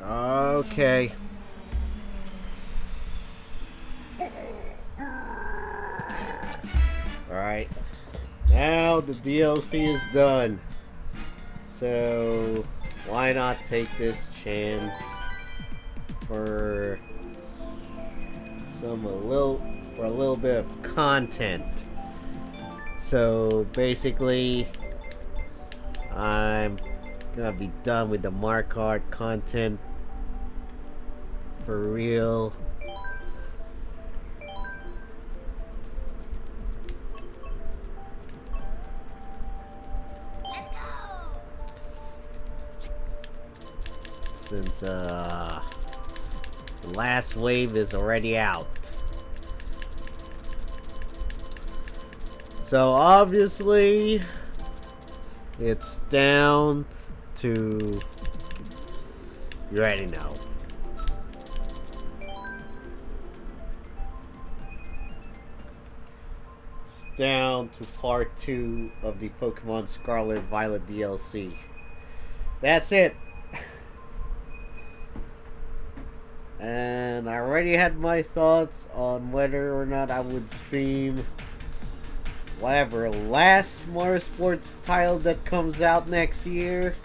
Okay. Alright. Now the DLC is done. So why not take this chance for a little bit of content. So basically I'm gonna be done with the Mario Kart content for real. Since the last wave is already out. So obviously it's down to, you already know. It's down to part 2 of the Pokemon Scarlet Violet DLC. That's it. And I already had my thoughts on whether or not I would stream whatever last Mario Sports title that comes out next year.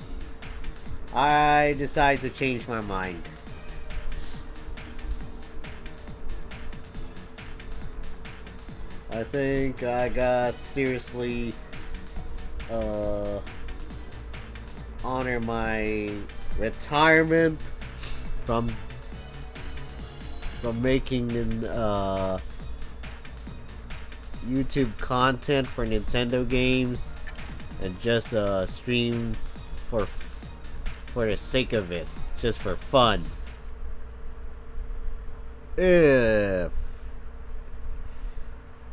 I decided to change my mind. I think I got seriously honor my retirement from making YouTube content for Nintendo games and just stream for the sake of it, just for fun. If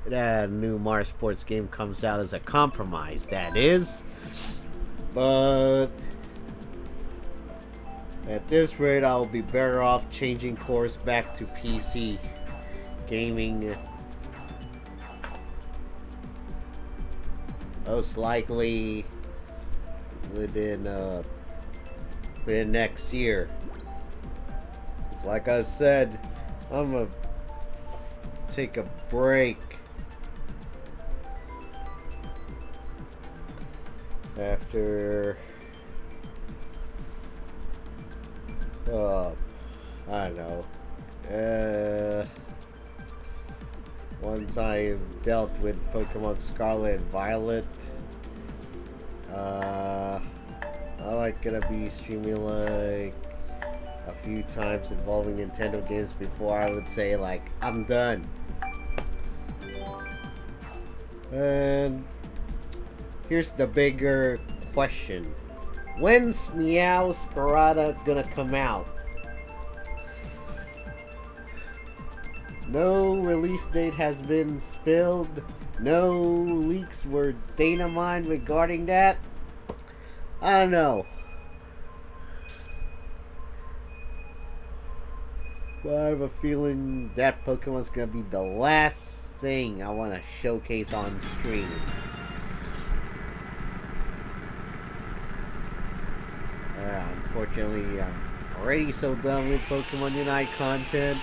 that new Mario Sports game comes out as a compromise, that is. But at this rate, I'll be better off changing course back to PC gaming. Most likely within next year. Like I said, I'm gonna take a break after I don't know. Once I've dealt with Pokemon Scarlet and Violet, I'm like gonna be streaming like a few times involving Nintendo games before I would say like I'm done. And here's the bigger question: when's Meow Scarada gonna come out? No release date has been spilled. No leaks were data mined regarding that. I don't know. But I have a feeling that Pokemon's gonna be the last thing I want to showcase on stream. Unfortunately, I'm already so done with Pokemon Unite content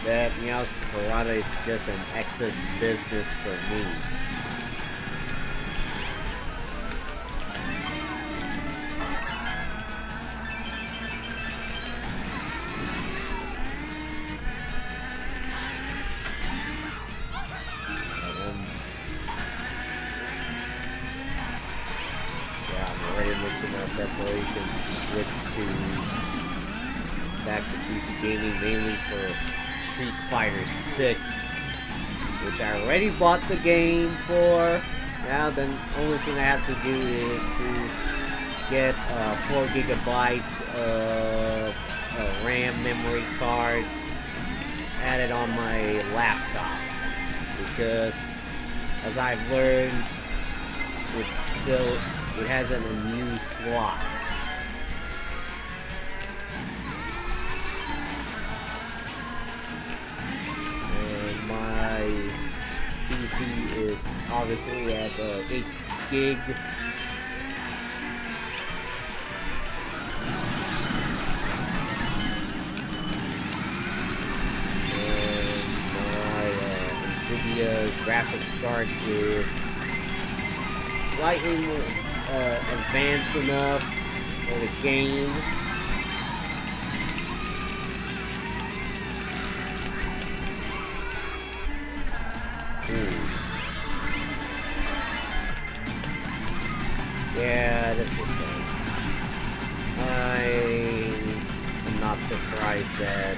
that Meow's Parada is just an excess business for me. I'm already making my preparations to switch back to PC gaming mainly for Street Fighter 6, which I already bought the game for. Now the only thing I have to do is to get 4 gigabytes of RAM memory card added on my laptop, because as I've learned, it has an unused slot. My PC is obviously at 8 gig graphics start with slightly advanced enough for the game. Yeah, that's the thing. I'm not surprised that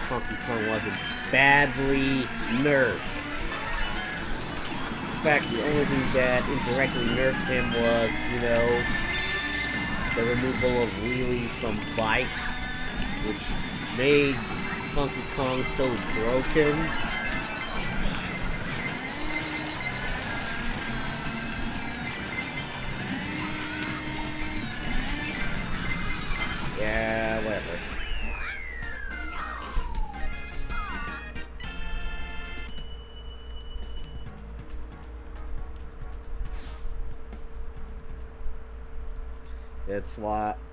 Funky Kong wasn't badly nerfed. In fact, the only thing that indirectly nerfed him was, you know, the removal of wheelies from bikes, which made Funky Kong so broken. Yeah, whatever.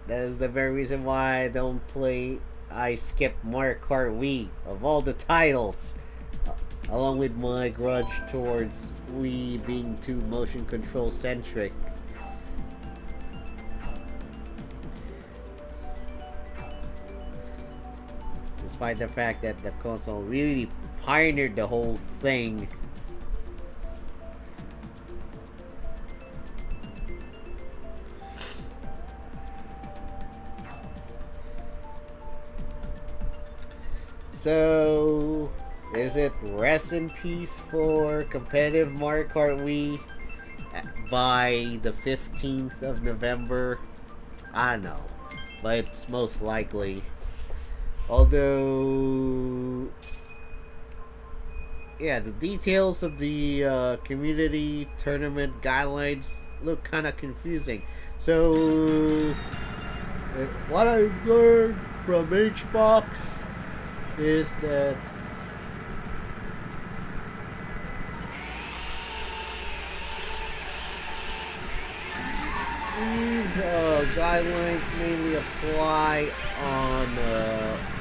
That is the very reason why I skip Mario Kart Wii of all the titles. Along with my grudge towards Wii being too motion control centric. Despite the fact that the console really pioneered the whole thing. So, is it rest in peace for competitive Mario Kart Wii by the 15th of November? I don't know, but it's most likely. Although, yeah, the details of the community tournament guidelines look kind of confusing. So, what I've learned from HBox is that these guidelines mainly apply on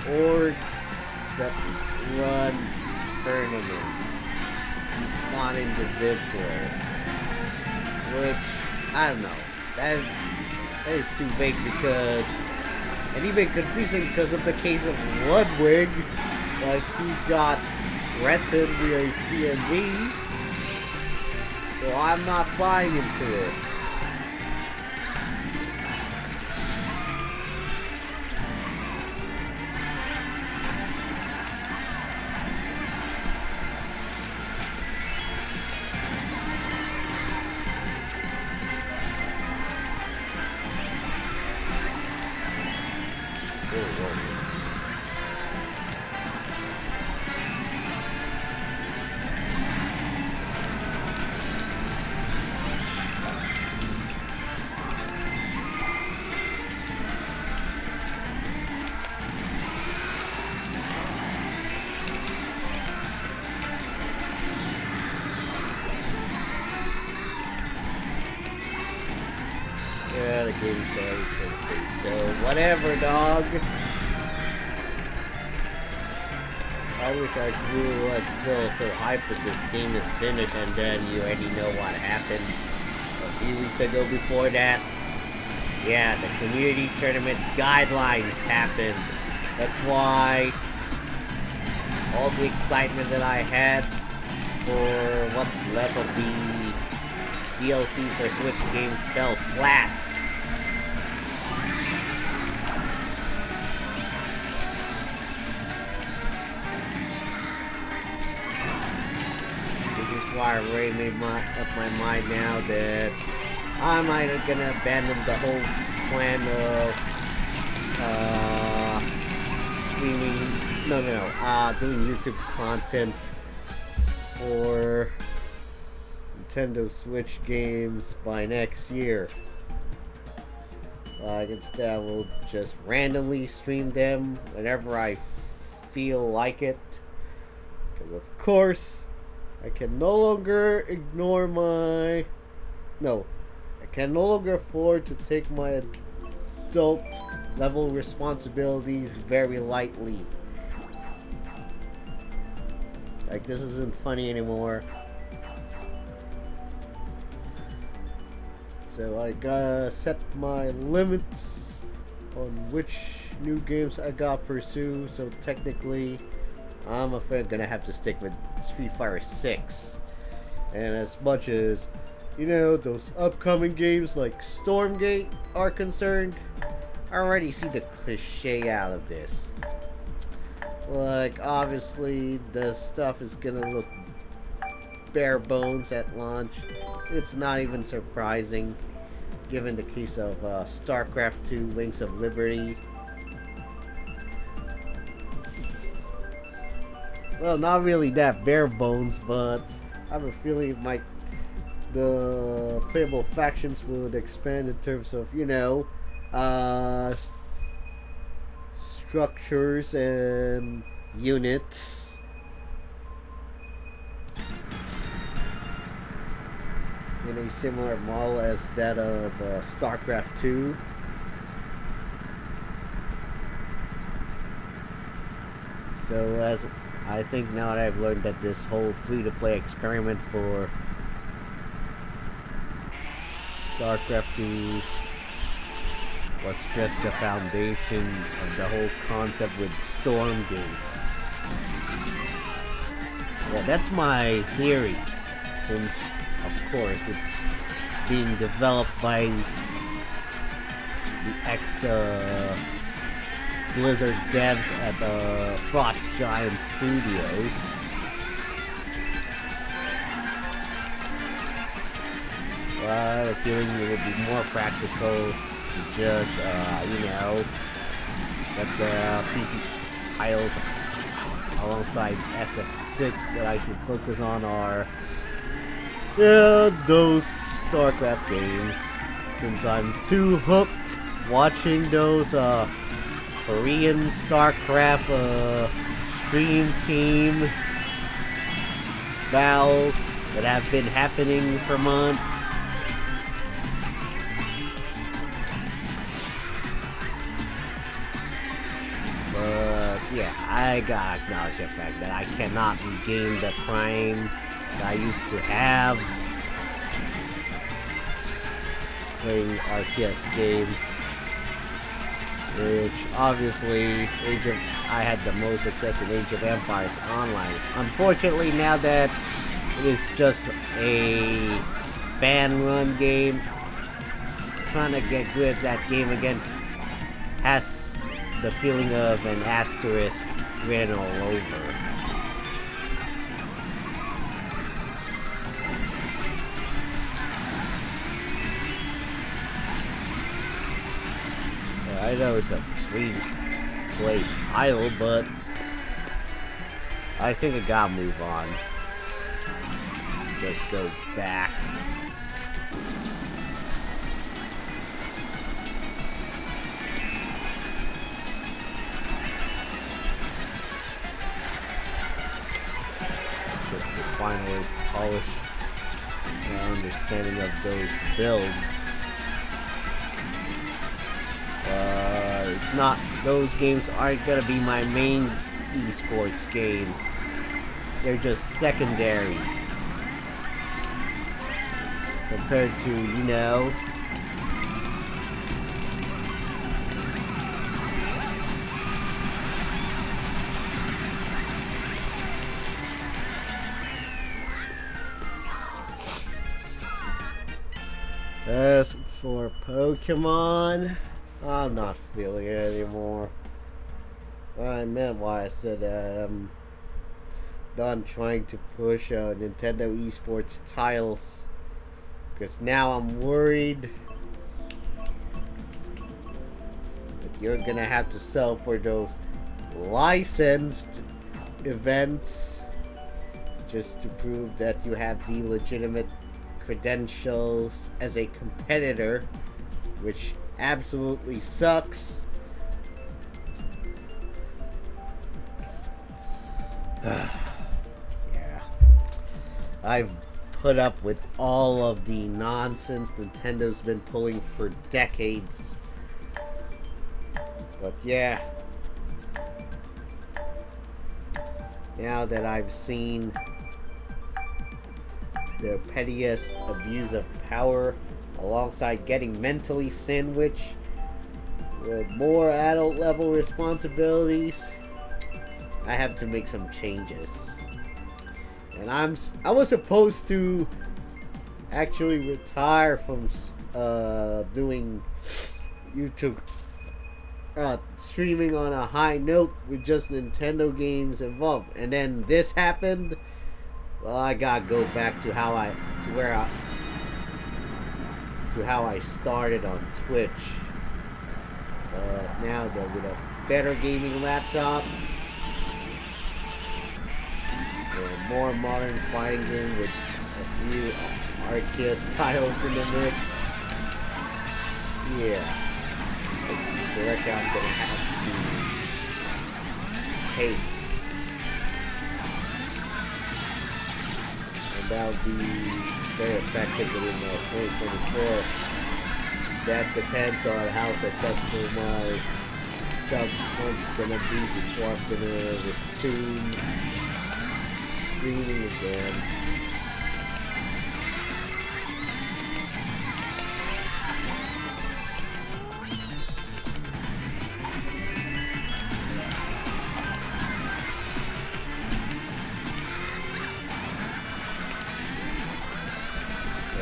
orgs that run tournaments, not individuals. Which, I don't know. That is too vague because, and even confusing because of the case of Ludwig, like he got threatened via CMV. So I'm not buying into it. Yeah, the game's already. So whatever, dog. I wish I was still so hyped that this game is finished, and then you already know what happened a few weeks ago before that. Yeah, the community tournament guidelines happened. That's why all the excitement that I had for what's left of the DLC for Switch games fell flat. Why I already made up my mind now that I'm either gonna abandon the whole plan of doing YouTube's content for Nintendo Switch games by next year. Instead, I will just randomly stream them whenever I feel like it, because of course I can no longer afford to take my adult level responsibilities very lightly. Like, this isn't funny anymore. So I gotta set my limits on which new games I gotta pursue. So technically, I'm afraid gonna have to stick with Street Fighter 6. And as much as, you know, those upcoming games like Stormgate are concerned, I already see the cliche out of this. Like, obviously, the stuff is gonna look bare bones at launch. It's not even surprising, given the case of StarCraft 2 Wings of Liberty. Well, not really that bare bones, but I have a feeling the playable factions would expand in terms of, you know, structures and units. In a similar model as that of StarCraft 2. So as I think now that I've learned that this whole free-to-play experiment for StarCraft 2 was just the foundation of the whole concept with Stormgate. Well, that's my theory, since of course it's being developed by the Blizzard devs at the Frost Giant Studios. I have a feeling it would be more practical to just, you know, let the PC titles alongside SF6 that I can focus on are, yeah, those StarCraft games. Since I'm too hooked watching those Korean StarCraft stream team battles that have been happening for months. But yeah, I gotta acknowledge the fact that I cannot regain the prime that I used to have playing RTS games. Which obviously I had the most success in Age of Empires Online. Unfortunately, now that it is just a fan-run game, trying to get good at that game again has the feeling of an asterisk written all over. I know it's a free-play title, but I think I gotta move on. Just go back. Just to finally polish my understanding of those builds. It's not, those games aren't gonna be my main esports games. They're just secondaries. Compared to, you know, as for Pokemon, I'm not feeling it anymore. I meant why I said that I'm done trying to push Nintendo esports titles. Because now I'm worried that you're gonna have to sell for those licensed events just to prove that you have the legitimate credentials as a competitor, which absolutely sucks. Yeah. I've put up with all of the nonsense Nintendo's been pulling for decades. But yeah. now that I've seen the pettiest abuse of power alongside getting mentally sandwiched with more adult level responsibilities, I have to make some changes. And I was supposed to actually retire from doing YouTube streaming on a high note with just Nintendo games involved, and then this happened. Well, I gotta go back to how I started on Twitch. Now though, with a better gaming laptop, a more modern fighting game with a few RTS titles in the mix. Yeah, the record I'm gonna have to take, and that'll be very effective within 2024. That depends on how successful my sub-month's gonna be before I'm gonna resume streaming again.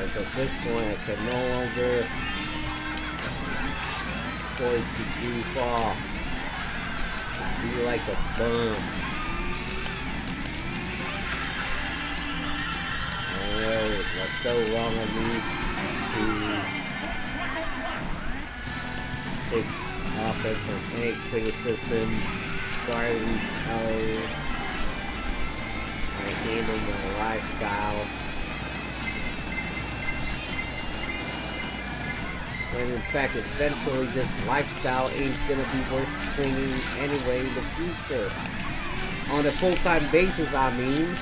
At this point, I can no longer afford to goof off, be like a bum. I know what's so wrong of me to take offense from any criticism regarding how I handle my lifestyle. And in fact, eventually this lifestyle ain't gonna be worth clinging anyway in the future. On a full-time basis, I mean.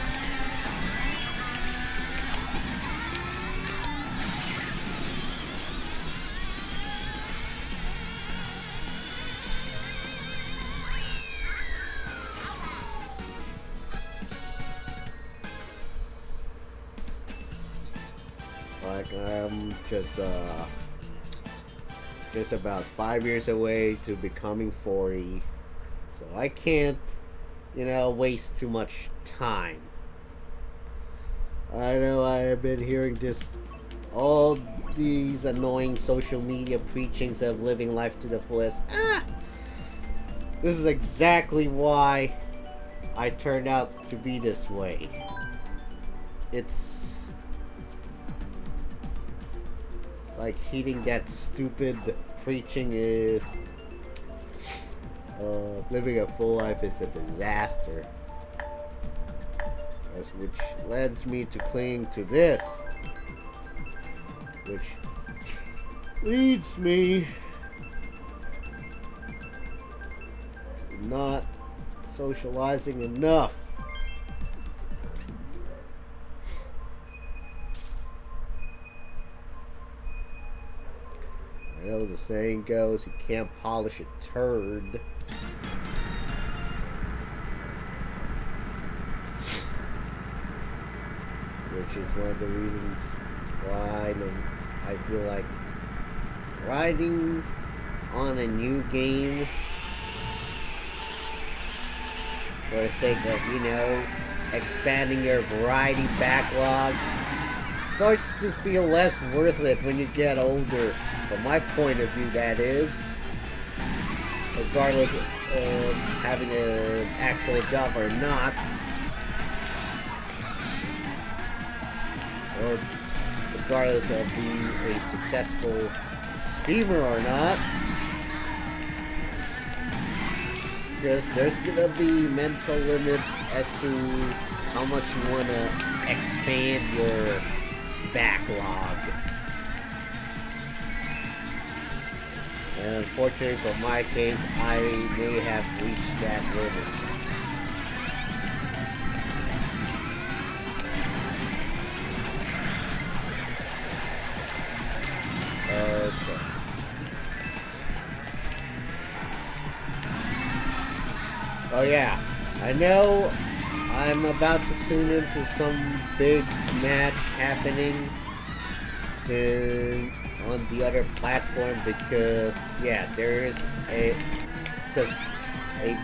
Like, I'm just about 5 years away to becoming 40, so I can't, waste too much time. I know I have been hearing all these annoying social media preachings of living life to the fullest. This is exactly why I turned out to be this way. It's like heeding that stupid preaching is living a full life is a disaster, which led me to cling to this, which leads me to not socializing enough. I know the saying goes, you can't polish a turd. Which is one of the reasons why I feel like riding on a new game for the sake of, expanding your variety backlog starts to feel less worth it when you get older. From my point of view, that is. Regardless of having an actual job or not. Or regardless of being a successful streamer or not. Because there's gonna be mental limits as to how much you wanna expand your backlog. And unfortunately for my case, I may have reached that limit. Okay. Oh yeah, I know I'm about to tune into some big match happening soon on the other platform because yeah, there's a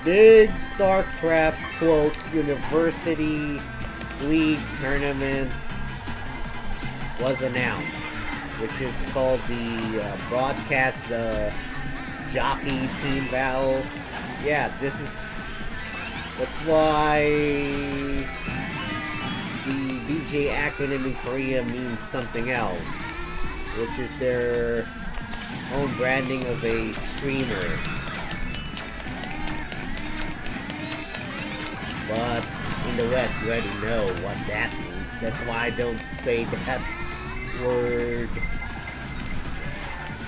big StarCraft quote University League tournament was announced, which is called the broadcast jockey team battle. Yeah, that's why the BJ acronym in Korea means something else, which is their own branding of a streamer. But in the West, you already know what that means. That's why I don't say that word,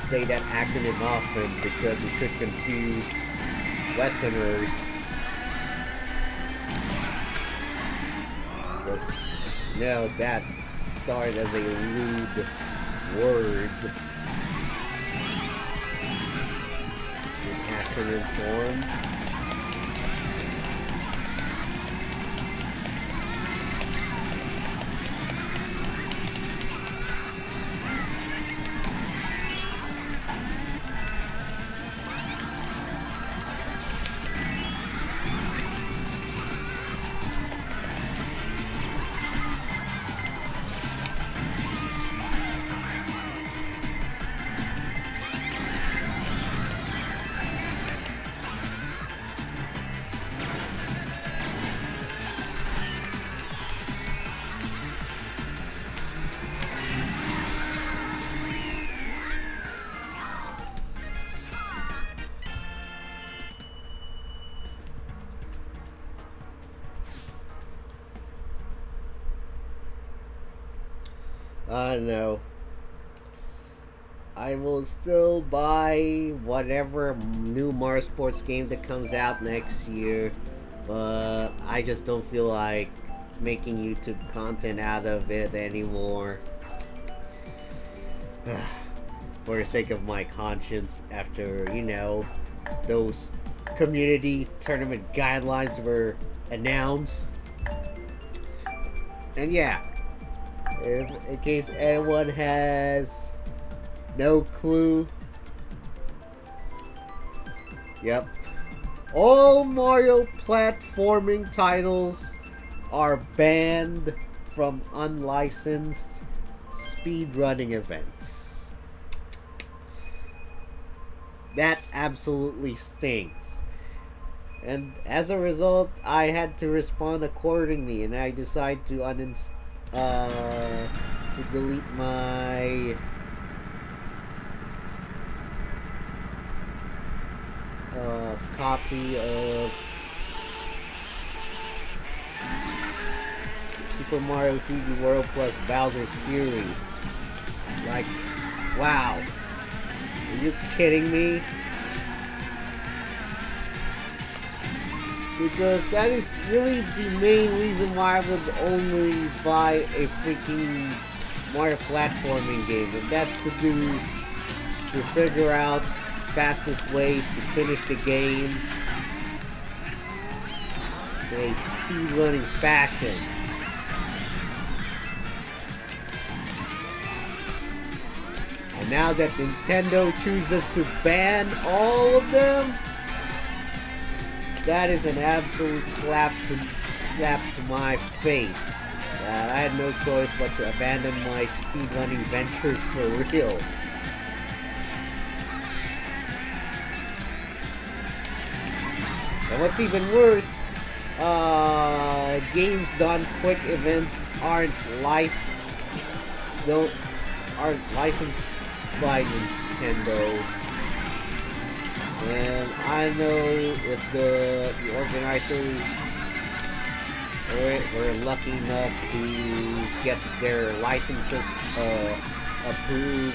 say that acronym often, because it could confuse Westerners. No, that started as a lewd word in acronym form. I don't know. I will still buy whatever new Mario Sports game that comes out next year, but I just don't feel like making YouTube content out of it anymore. For the sake of my conscience, after, those community tournament guidelines were announced. And yeah, if in case anyone has no clue, yep, all Mario platforming titles are banned from unlicensed speedrunning events. That absolutely stinks. And as a result, I had to respond accordingly, and I decided to delete my copy of Super Mario 3D World plus Bowser's Fury. Like, wow. Are you kidding me? Because that is really the main reason why I would only buy a freaking Mario platforming game. And that's to figure out fastest ways to finish the game in a speedrunning fashion. And now that Nintendo chooses to ban all of them, that is an absolute slap to my face. I had no choice but to abandon my speedrunning ventures for real. And what's even worse, games done quick events aren't licensed by Nintendo. And I know if the organizers were lucky enough to get their licenses approved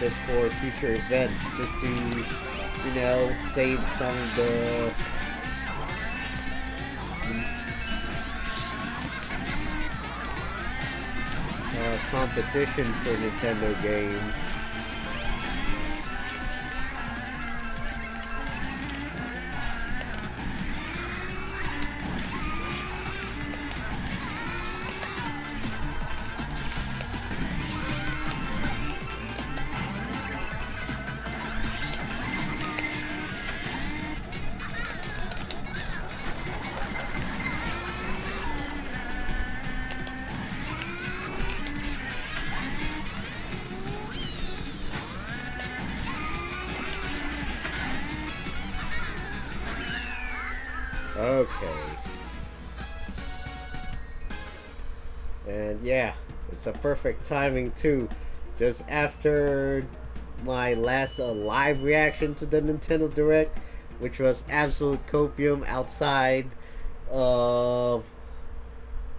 just for future events, just to, save some of the competition for Nintendo games. Okay. And yeah, it's a perfect timing too. Just after my last live reaction to the Nintendo Direct, which was absolute copium outside of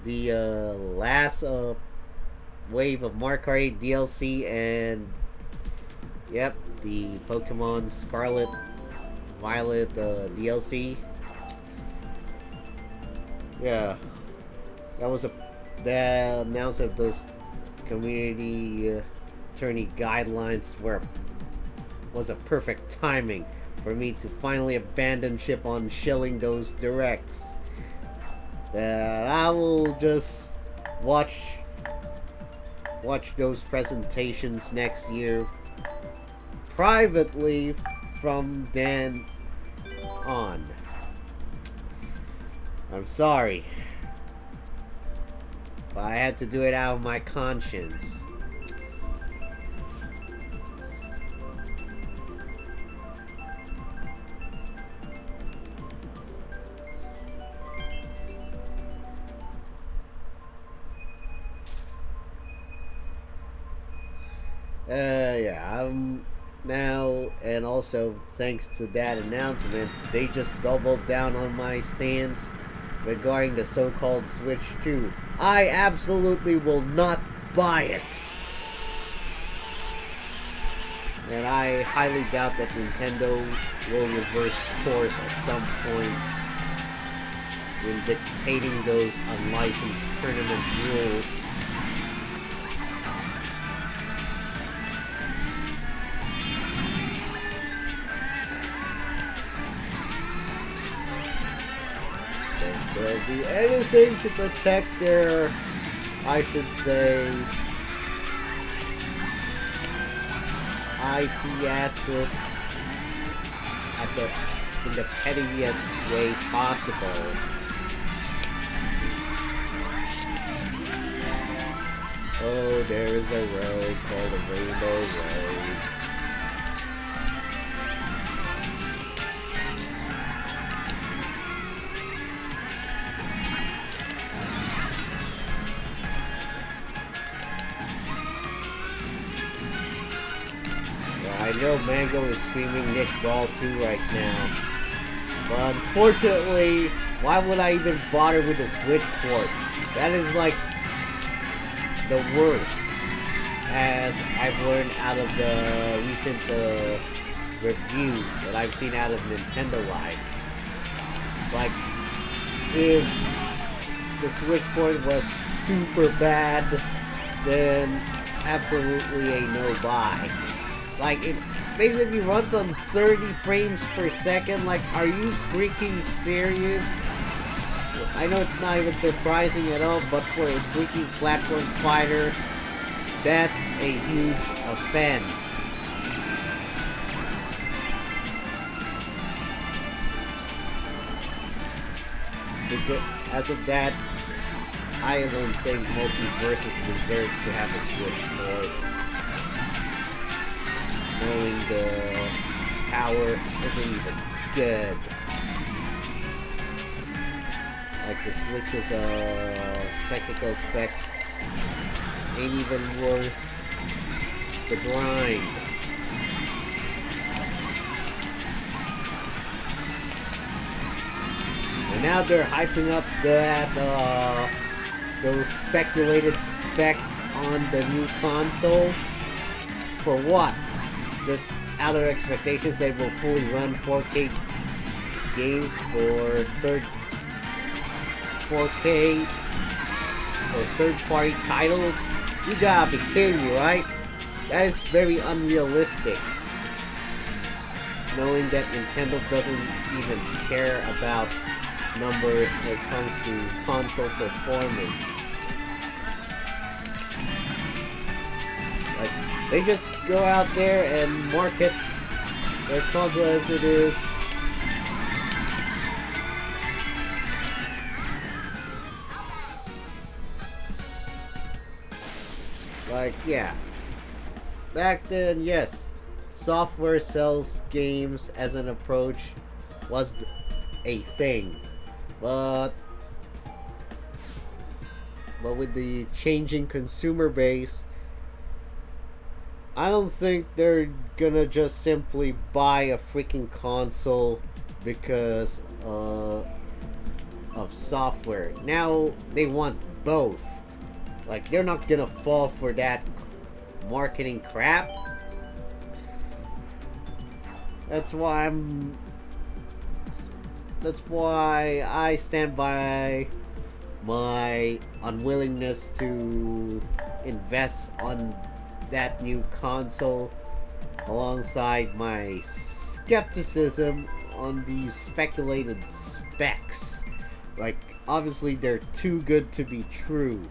the last wave of Mario Kart 8 DLC and yep, the Pokemon Scarlet Violet DLC. Yeah, that was a the announcement of those community attorney guidelines was a perfect timing for me to finally abandon ship on shilling those directs. That I will just watch those presentations next year privately from then on. I'm sorry, but I had to do it out of my conscience. Yeah, I'm now, and also thanks to that announcement, they just doubled down on my stance regarding the so-called Switch 2. I absolutely will not buy it. And I highly doubt that Nintendo will reverse course at some point when dictating those unlicensed tournament rules. They'll do anything to protect their, I should say, IP assets in the pettiest way possible. Oh, there is a road called the Rainbow Road. I know Mango is screaming Nick Ball 2 right now. But unfortunately, why would I even bother with the Switch port? That is like the worst, as I've learned out of the recent reviews that I've seen out of Nintendo Live. Like, if the Switch port was super bad, then absolutely a no-buy. Like, it basically runs on 30 frames per second. Like, are you freaking serious? I know it's not even surprising at all, but for a freaking platform fighter, that's a huge offense. Because as of that, I don't think Multiversus deserves to have a Switch port. Knowing the power isn't even good. Like the Switch's technical specs ain't even worth the grind. And now they're hyping up those speculated specs on the new console. For what? Just out of expectations that it will fully run 4K games for 4K or third-party titles. You gotta be kidding me, right? That is very unrealistic. Knowing that Nintendo doesn't even care about numbers when it comes to console performance. Like, they just go out there and market their console as it is. Like, yeah. Back then, yes, software sells games as an approach was a thing. But with the changing consumer base, I don't think they're gonna just simply buy a freaking console because of software. Now they want both. Like, they're not gonna fall for that marketing crap. That's why I stand by my unwillingness to invest on that new console, alongside my skepticism on these speculated specs. Like, obviously they're too good to be true.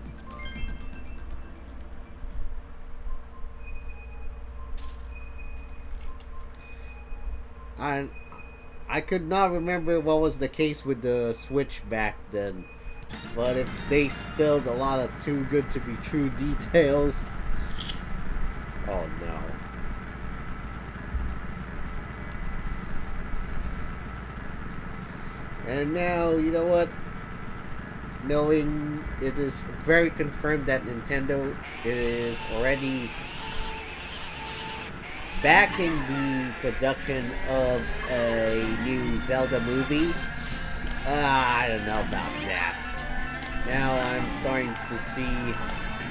I could not remember what was the case with the Switch back then. But if they spilled a lot of too good to be true details, oh no. And now, you know what? Knowing it is very confirmed that Nintendo is already backing the production of a new Zelda movie, I don't know about that. Now I'm starting to see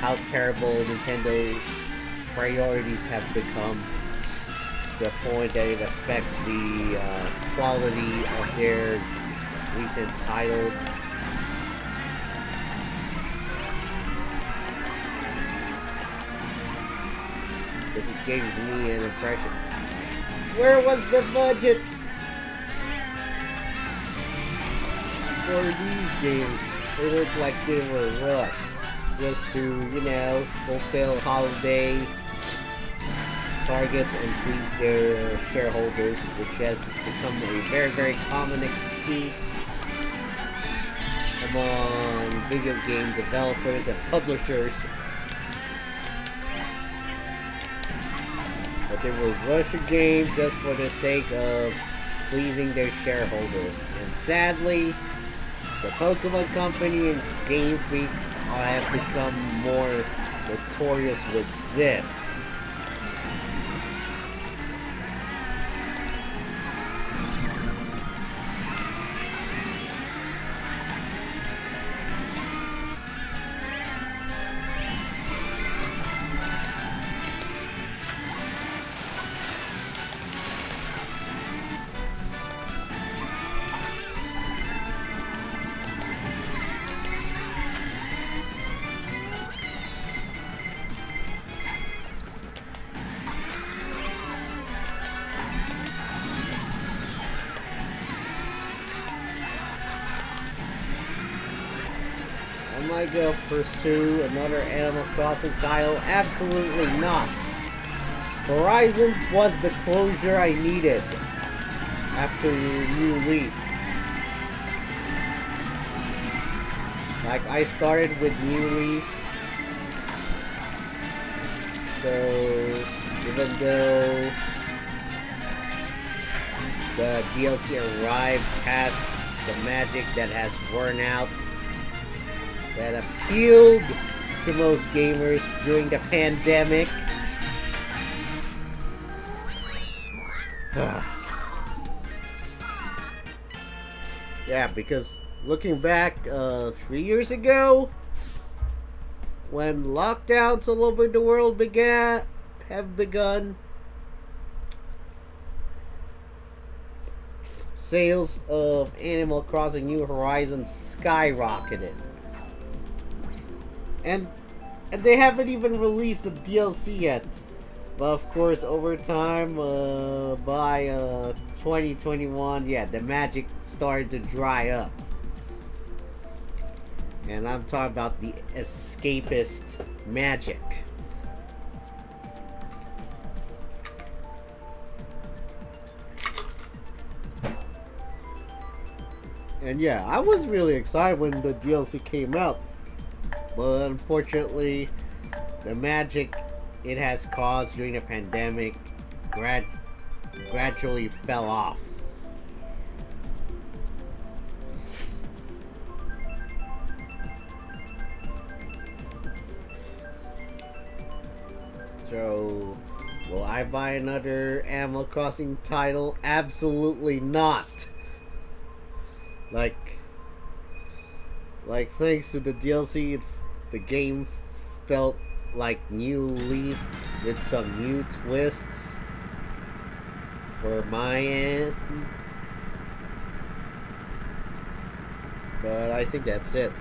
how terrible Nintendo's priorities have become, to the point that it affects the quality of their recent titles. This gave me an impression. Where was the budget for these games? They look like they were rushed just to, fulfill holiday targets and please their shareholders, which has become a very, very common excuse among video game developers and publishers. But they will rush a game just for the sake of pleasing their shareholders. And sadly, the Pokemon Company and Game Freak have become more notorious with this. Am I gonna pursue another Animal Crossing title? Absolutely not. Horizons was the closure I needed after New Leaf. Like, I started with New Leaf, so even though the DLC arrived past the magic that has worn out, that appealed to most gamers during the pandemic. Yeah, because looking back 3 years ago, when lockdowns all over the world have begun, sales of Animal Crossing New Horizons skyrocketed. And they haven't even released the DLC yet. But of course, over time, by 2021, yeah, the magic started to dry up. And I'm talking about the escapist magic. And yeah, I was really excited when the DLC came out. But unfortunately, the magic it has caused during the pandemic gradually fell off. So, will I buy another Animal Crossing title? Absolutely not. Like thanks to the DLC, the game felt like New Leaf with some new twists for my end. But I think that's it.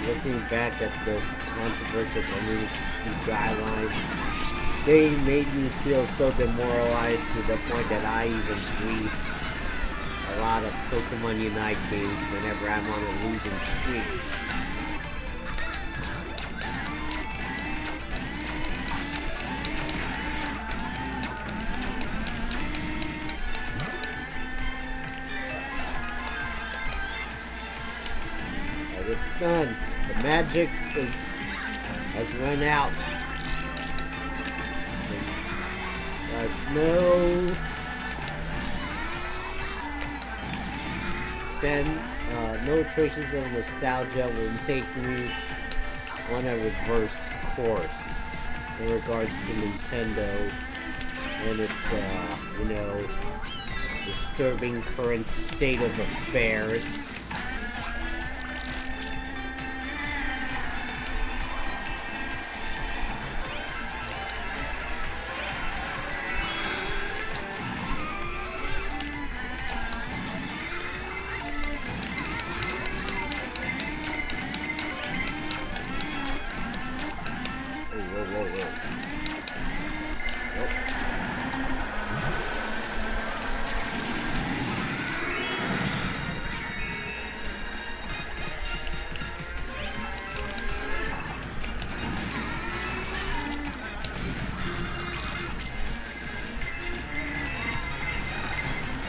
Looking back at those controversial community guidelines, they made me feel so demoralized to the point that I even read a lot of Pokemon Unite games whenever I'm on a losing streak. But it's done. The magic has run out. No traces of nostalgia will make me on a reverse course in regards to Nintendo and its, disturbing current state of affairs.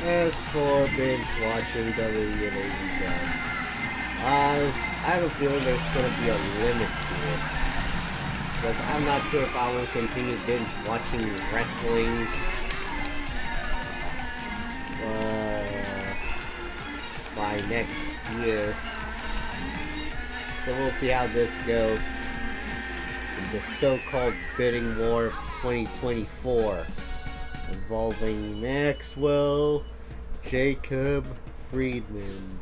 As for binge watching WWE, I have a feeling there's going to be a limit to it. Because I'm not sure if I will continue binge watching wrestling by next year. So we'll see how this goes in the so-called bidding war of 2024. Involving Maxwell Jacob Friedman.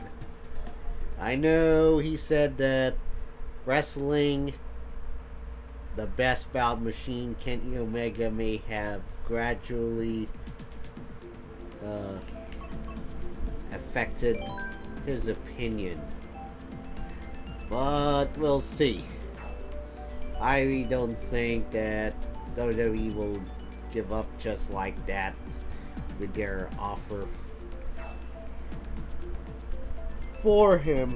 I know he said that wrestling, the best bout machine, Kenny Omega, may have gradually affected his opinion. But we'll see. I really don't think that WWE will give up just like that with their offer for him.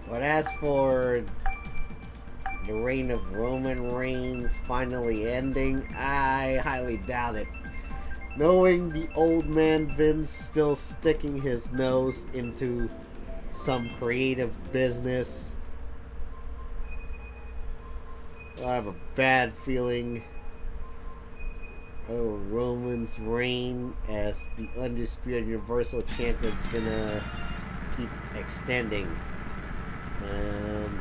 But as for the reign of Roman Reigns finally ending, I highly doubt it. Knowing the old man Vince still sticking his nose into some creative business, I have a bad feeling Roman's reign as the undisputed Universal Champion is gonna keep extending. And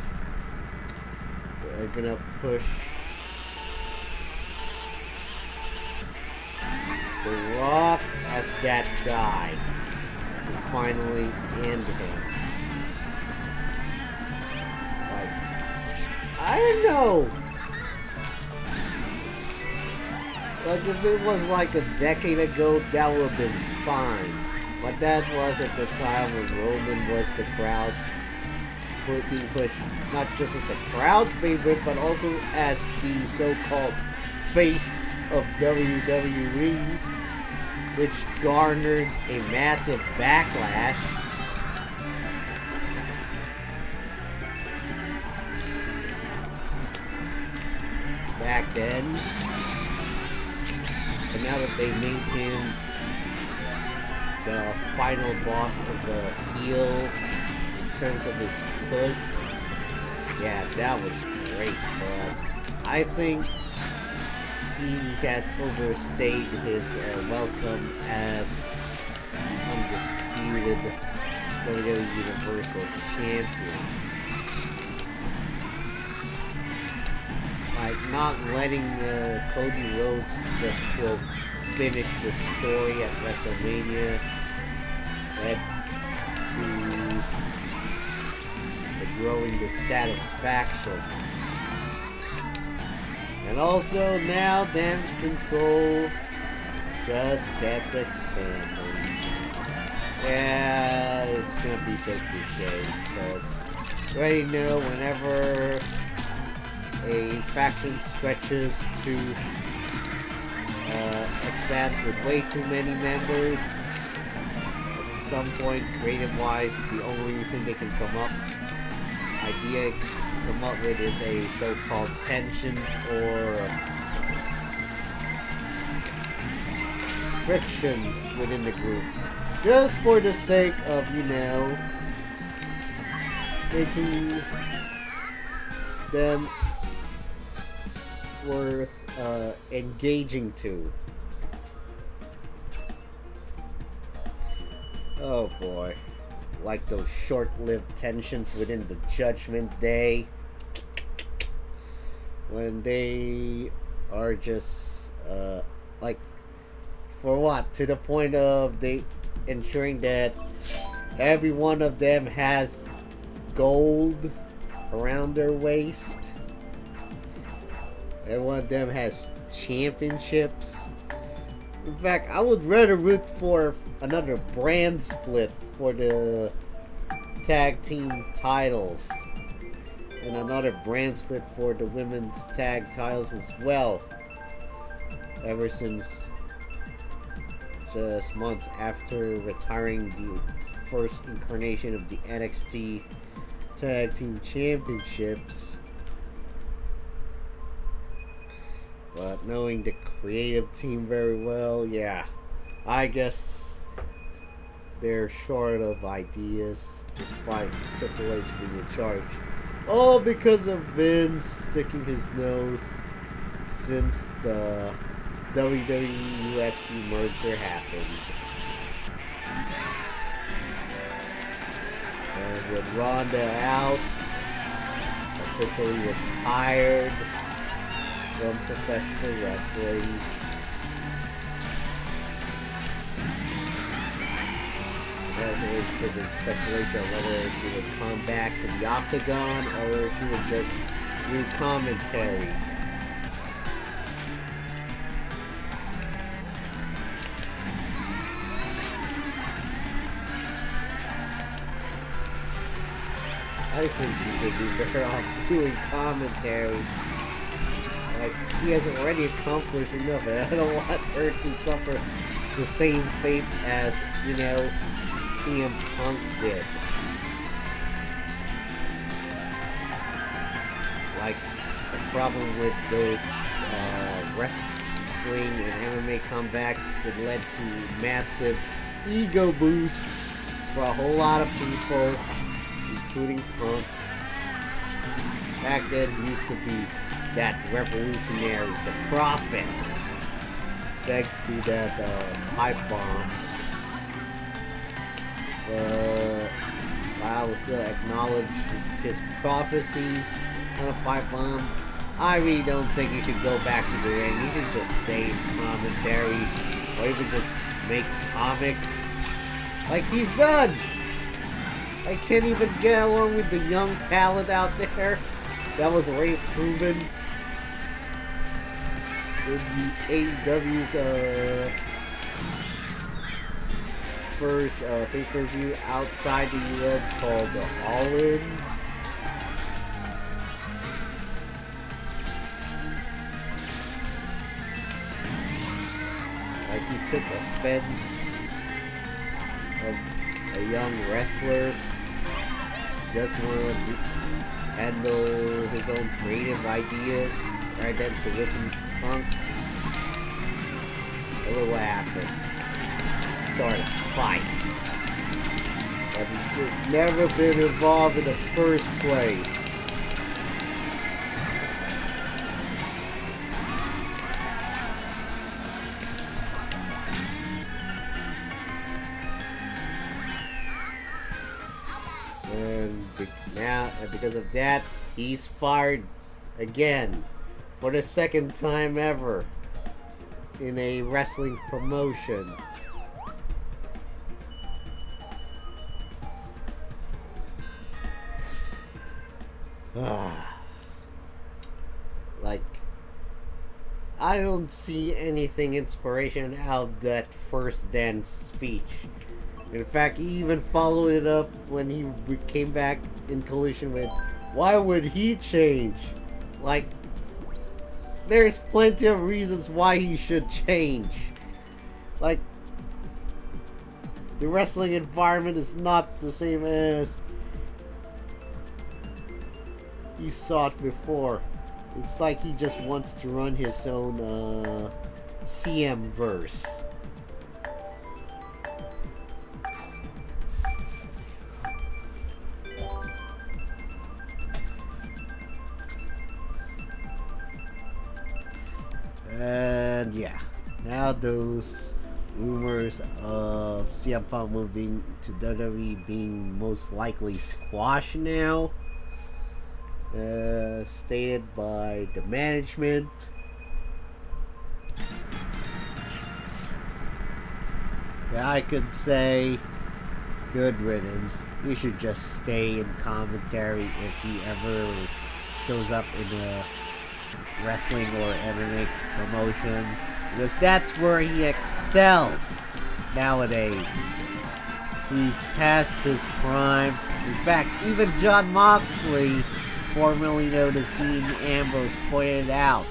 they're gonna push The Rock as that guy to finally end him. Like, I don't know. Like, if it was like a decade ago, that would have been fine. But that was at the time when Roman was the crowd being pushed not just as a crowd favorite, but also as the so-called face of WWE, which garnered a massive backlash. Back then. And now that they made him the final boss of the heel in terms of his push, yeah, that was great, but I think he has overstayed his welcome as undisputed WWE Universal Champion. Like, not letting Cody Rhodes just, quote, finish the story at WrestleMania led to the growing dissatisfaction. And also now Damage Control just kept expanding. Yeah, it's gonna be so cliche because you already know whenever a faction stretches to expand with way too many members, at some point, creative-wise, the only thing they can come up with is a so-called tensions or frictions within the group, just for the sake of, you know, making them worth engaging to. Oh boy. Like those short-lived tensions within the Judgment Day. When they are just, like, for what? To the point of they ensuring that every one of them has gold around their waist. Every one of them has championships. In fact, I would rather root for another brand split for the tag team titles. And another brand split for the women's tag titles as well. Ever since just months after retiring the first incarnation of the NXT Tag Team Championships. But knowing the creative team very well, yeah, I guess they're short of ideas despite Triple H being in charge. All because of Vince sticking his nose since the WWE UFC merger happened. And with Ronda out, officially retired from professional wrestling, there's been speculation whether she would come back to the Octagon or if she would just do commentary. I think she should be better off doing commentary. Like, she has already accomplished enough, and I don't want her to suffer the same fate as, you know, CM Punk did. Like, the problem with those wrestling and MMA comebacks that led to massive ego boosts for a whole lot of people, including Punk. Back then, used to be that revolutionary, the Prophet, thanks to that pipe bomb. I will still acknowledge his prophecies on a pipe bomb. I really don't think he should go back to the ring. He should just stay in commentary, or even just make comics like he's done. I can't even get along with the young talent out there. That was already proven in the AEW's first pay-per-view outside the US called the All-In. illicit offense of a young wrestler just want to handle his own creative ideas rather than to listen to Punk. Look what happened. Start a fight. But he should never been involved in the first place. And because of that, he's fired again for the second time ever in a wrestling promotion. Like, I don't see anything inspiration out of that first dance speech. In fact, he even followed it up when he came back in Collision with, why would he change? Like, there's plenty of reasons why he should change. Like, the wrestling environment is not the same as he saw it before. It's like he just wants to run his own CM verse. And yeah, now those rumors of CM Punk moving to WWE being most likely squashed now, stated by the management. Yeah, I could say good riddance. You should just stay in commentary if he ever shows up in a wrestling or MMA promotion, because that's where he excels nowadays. He's past his prime. In fact, even Jon Moxley, formerly known as Dean Ambrose, pointed out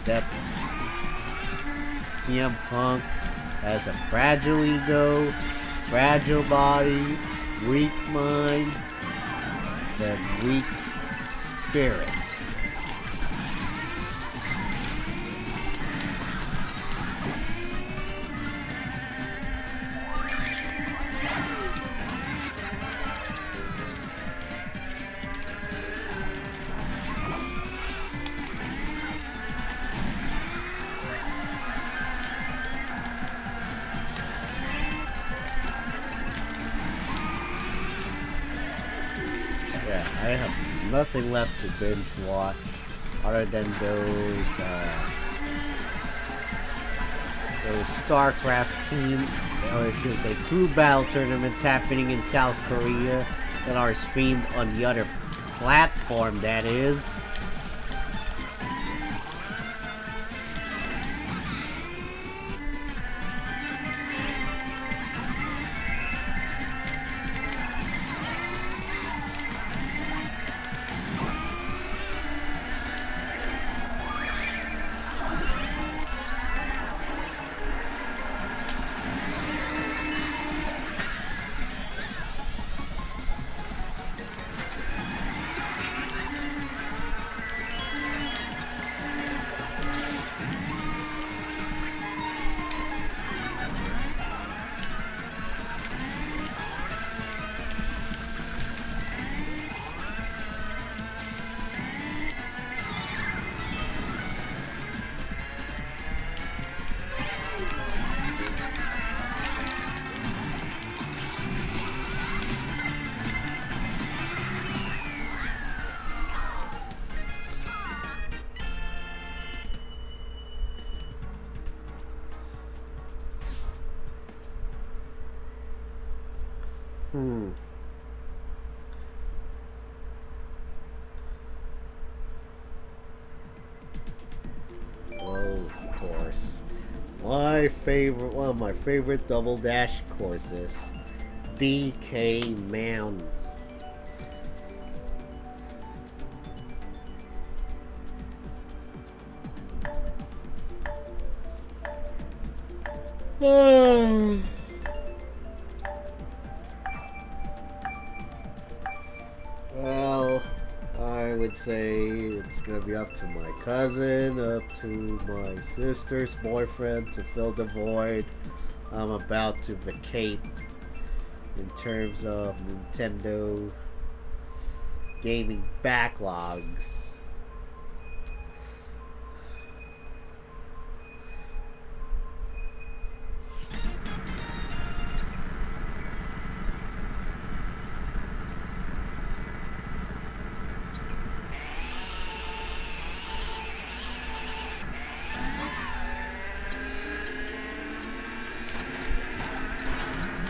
that CM Punk has a fragile ego, fragile body, weak mind, and weak spirit. I have nothing left to binge watch other than those StarCraft teams, or I should say crew battle tournaments happening in South Korea that are streamed on the other platform, that is. Oh, of course. One of my favorite Double Dash courses, DK Mountain. Well, I would say it's gonna be up to my cousin, up to my sister's boyfriend to fill the void I'm about to vacate in terms of Nintendo gaming backlogs.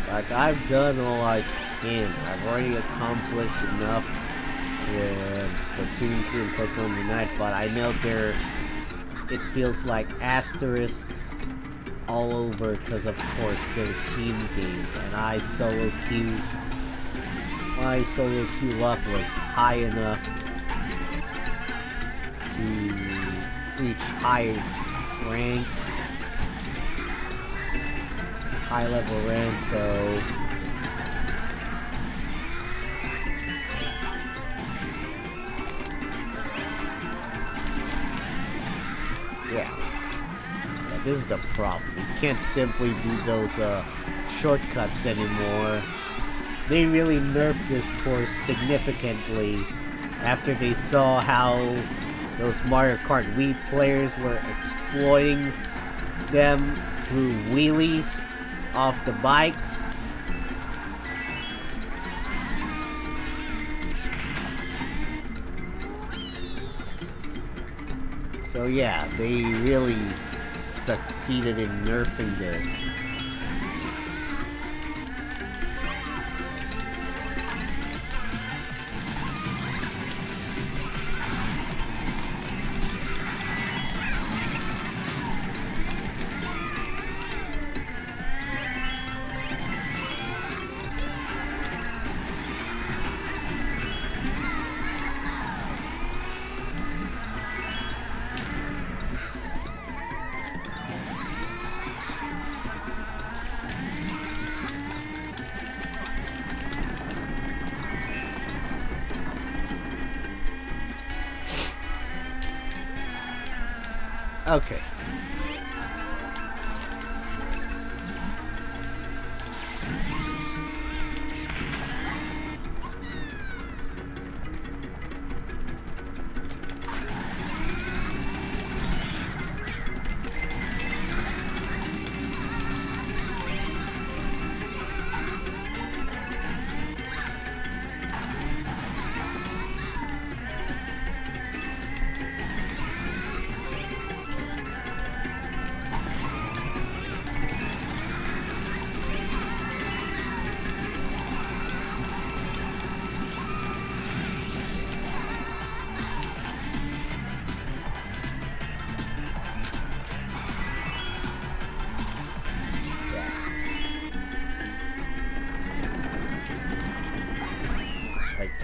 Like, I've done all I can. I've already accomplished enough with Splatoon 2 and Pokemon Unite, but I know it feels like asterisks all over because, of course, they're team games, and my solo queue luck was high enough to reach high ranks. High level rank, so yeah, this is the problem. You can't simply do those shortcuts anymore. They really nerfed this course significantly after they saw how those Mario Kart Wii players were exploiting them through wheelies off the bikes. So yeah, they really succeeded in nerfing this. Okay.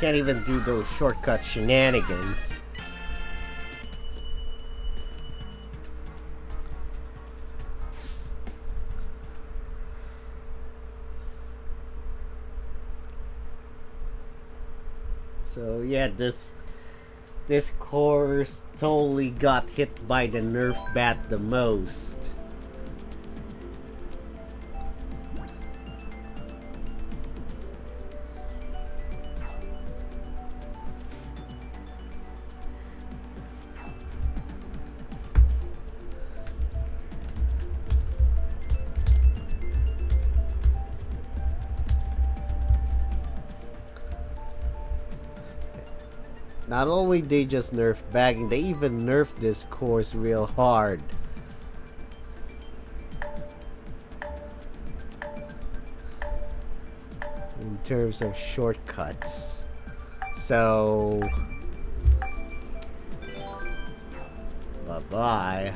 Can't even do those shortcut shenanigans. So yeah, this course totally got hit by the Nerf bat the most. Not only they just nerf bagging, they even nerfed this course real hard. In terms of shortcuts. So bye-bye.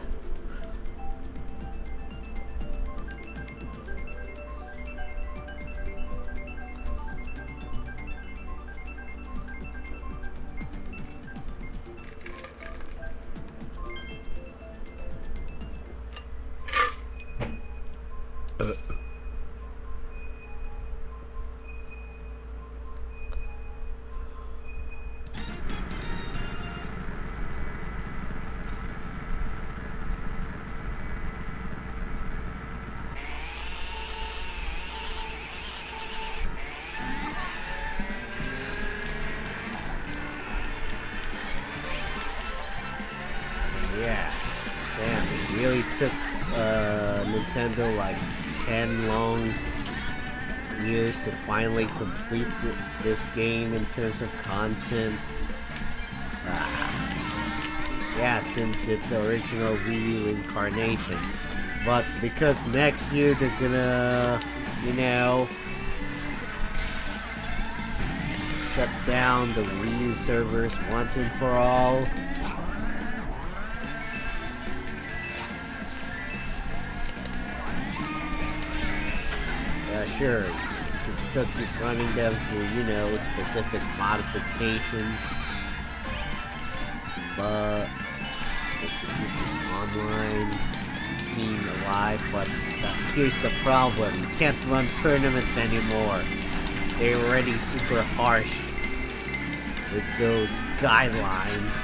Yeah, damn, it really took Nintendo like 10 long years to finally complete this game in terms of content. Yeah, since its original Wii U incarnation. But because next year they're gonna, you know, shut down the Wii U servers once and for all. Sure, you can still keep running them through, you know, specific modifications. But just to keep this online scene alive. But here's the problem: you can't run tournaments anymore. They're already super harsh with those guidelines.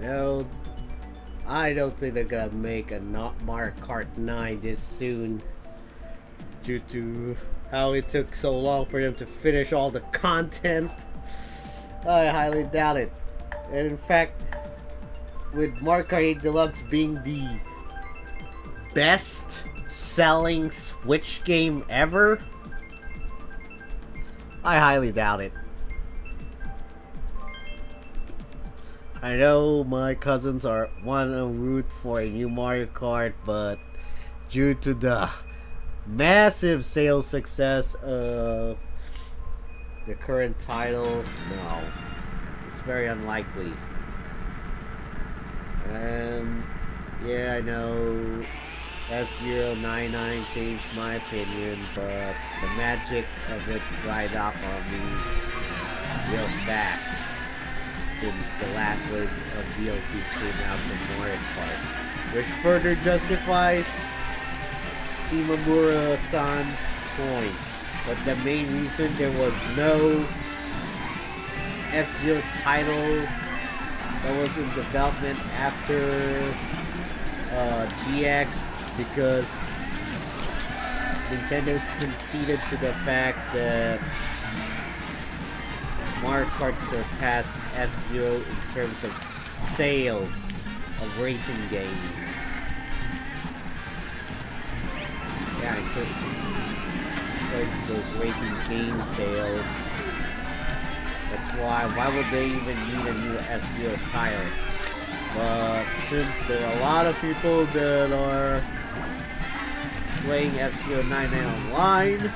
No, I don't think they're gonna make a not Mario Kart 9 this soon, due to how it took so long for them to finish all the content. I highly doubt it. And in fact, with Mario Kart 8 Deluxe being the best selling Switch game ever, I highly doubt it. I know my cousins want to root for a new Mario Kart, but due to the massive sales success of the current title, no. It's very unlikely. And yeah, I know F099 changed my opinion, but the magic of it dried up on me real fast since the last wave of DLC came out from Mario Kart, which further justifies Imamura-san's point. But the main reason there was no F-Zero title that was in development after GX, because Nintendo conceded to the fact that Mario Kart surpassed F-Zero in terms of sales of racing games. Yeah, in terms of those racing game sales. That's why would they even need a new F-Zero title? But since there are a lot of people that are playing F-Zero 99 online,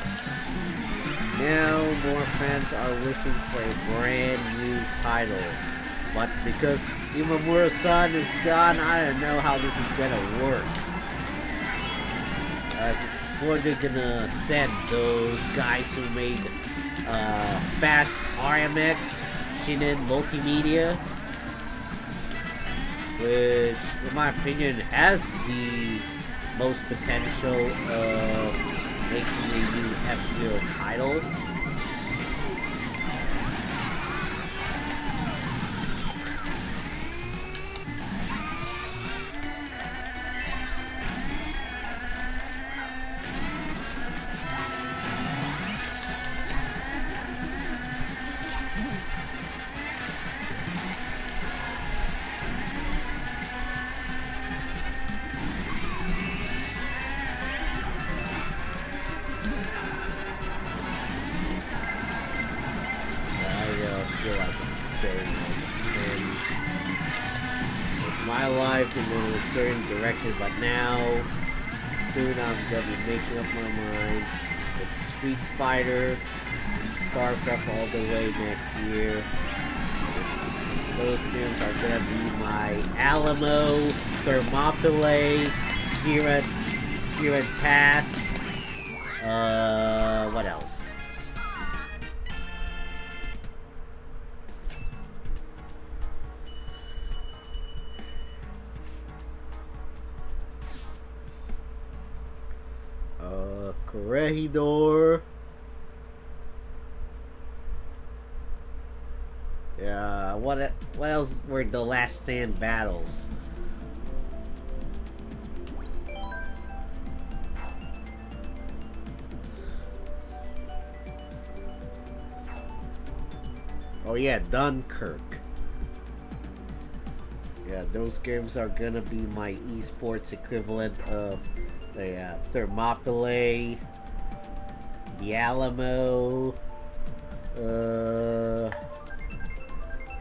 now more fans are wishing for a brand new title. But because Imamura-san is gone, I don't know how this is gonna work. before they're gonna send those guys who made Fast RMX, Shinin Multimedia, which, in my opinion, has the most potential of making a new F-Zero title. My life in a certain direction, but now soon I'm gonna be making up my mind. It's Street Fighter, StarCraft all the way next year. Those games are gonna be my Alamo, Thermopylae, Siren Pass. What else? Corregidor. Yeah, what else were the last stand battles? Oh yeah, Dunkirk. Yeah, those games are gonna be my esports equivalent of the Thermopylae, the Alamo,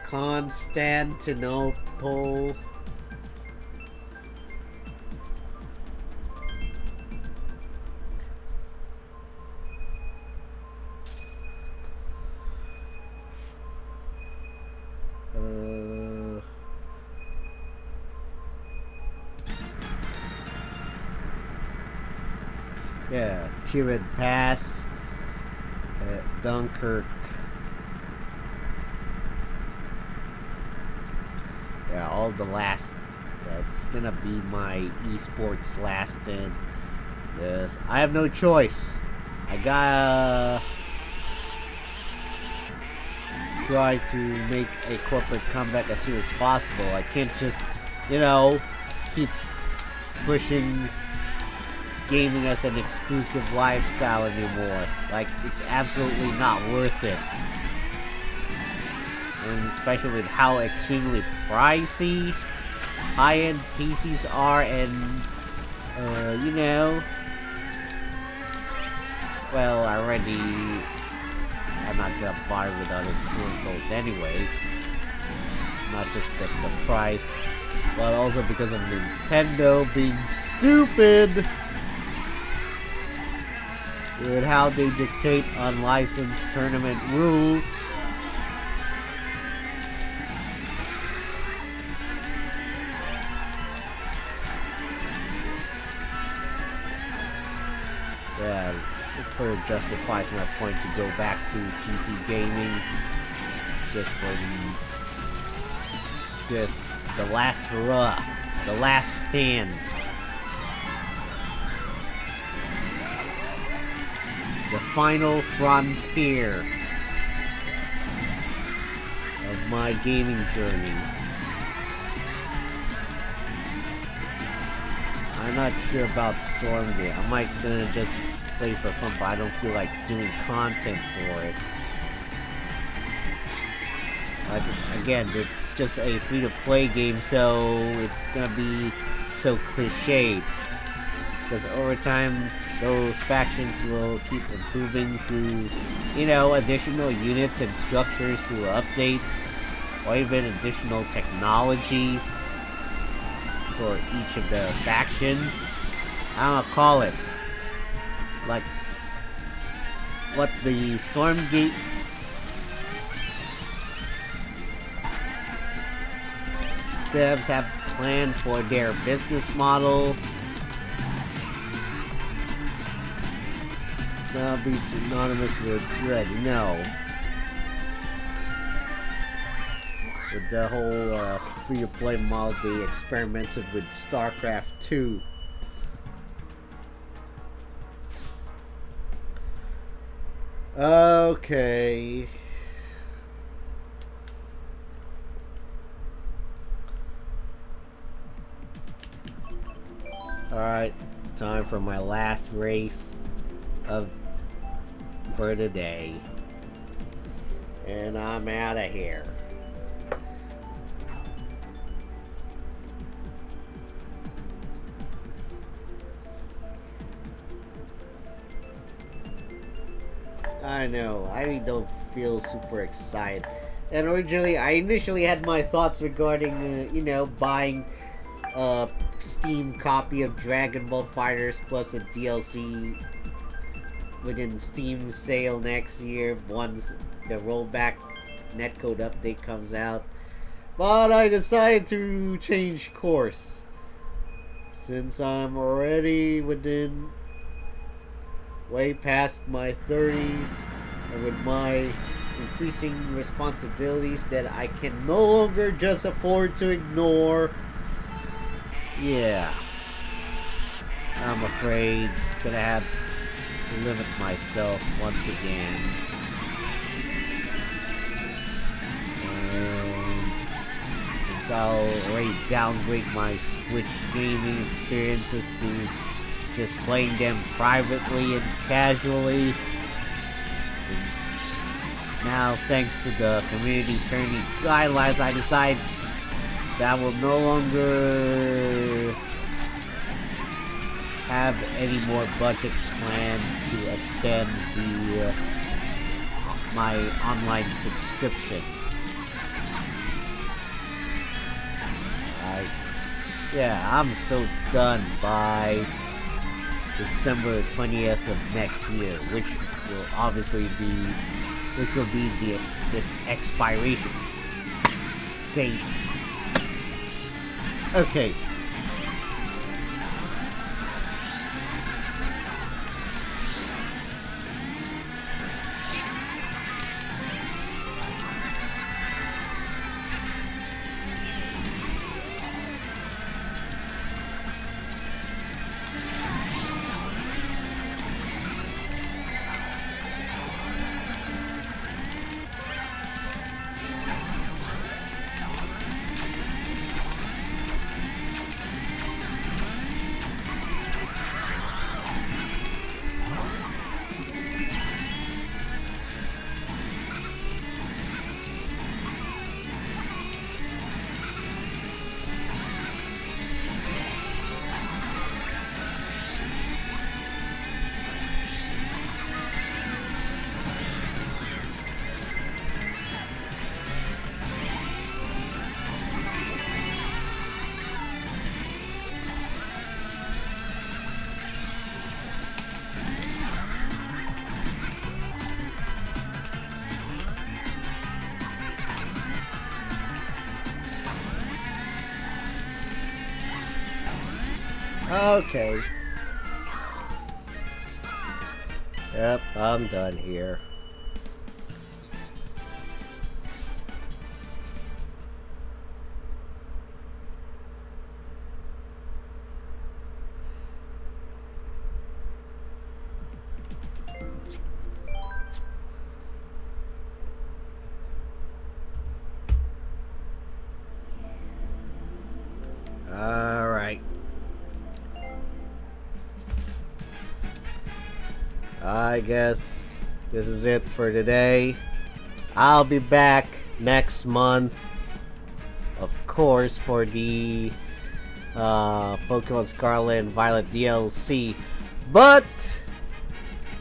Constantinople. Yeah, Siren Pass, Dunkirk. Yeah, all the last. Yeah, it's gonna be my esports last stand. Yes, I have no choice. I gotta try to make a corporate comeback as soon as possible. I can't just, keep pushing gaming as an exclusive lifestyle anymore. Like, it's absolutely not worth it. And especially with how extremely pricey high-end PCs are, and well, I'm not gonna buy with other consoles anyway. Not just because of the price, but also because of Nintendo being stupid with how they dictate unlicensed tournament rules. Yeah, it sort of justifies my point to go back to PC gaming just for the last hurrah, the last stand. The final frontier of my gaming journey. I'm not sure about Stormgate. I might gonna just play for fun, but I don't feel like doing content for it. Like, again, it's just a free-to-play game, so it's gonna be so cliched. Because over time, those factions will keep improving through, additional units and structures through updates, or even additional technologies for each of the factions. I don't know, call it. Like, what the Stormgate devs have planned for their business model Now be synonymous with dread. No. With the whole free-to-play model, they experimented with StarCraft 2. Okay. Alright, time for my last race for the day. And I'm out of here. I know, I don't feel super excited. And originally, I initially had my thoughts regarding, buying a Steam copy of Dragon Ball FighterZ plus a DLC within Steam sale next year once the rollback netcode update comes out. But I decided to change course. Since I'm already way past my 30s, and with my increasing responsibilities that I can no longer just afford to ignore. Yeah, I'm afraid gonna have to limit myself once again. And since I'll already downgrade my Switch gaming experiences to just playing them privately and casually, now thanks to the community turning guidelines, I decide that will no longer have any more budget plan to extend my online subscription. I'm so done by December 20th of next year, which will be its expiration date. Okay. Okay. Yep, I'm done here. Alright. I guess this is it for today. I'll be back next month, of course, for the Pokemon Scarlet and Violet DLC. But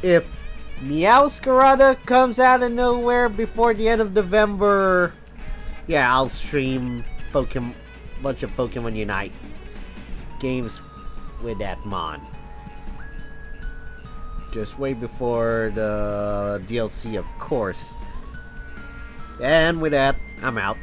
if Meowscarada comes out of nowhere before the end of November, yeah, I'll stream bunch of Pokemon Unite games with that mon. Just way before the DLC, of course. And with that, I'm out.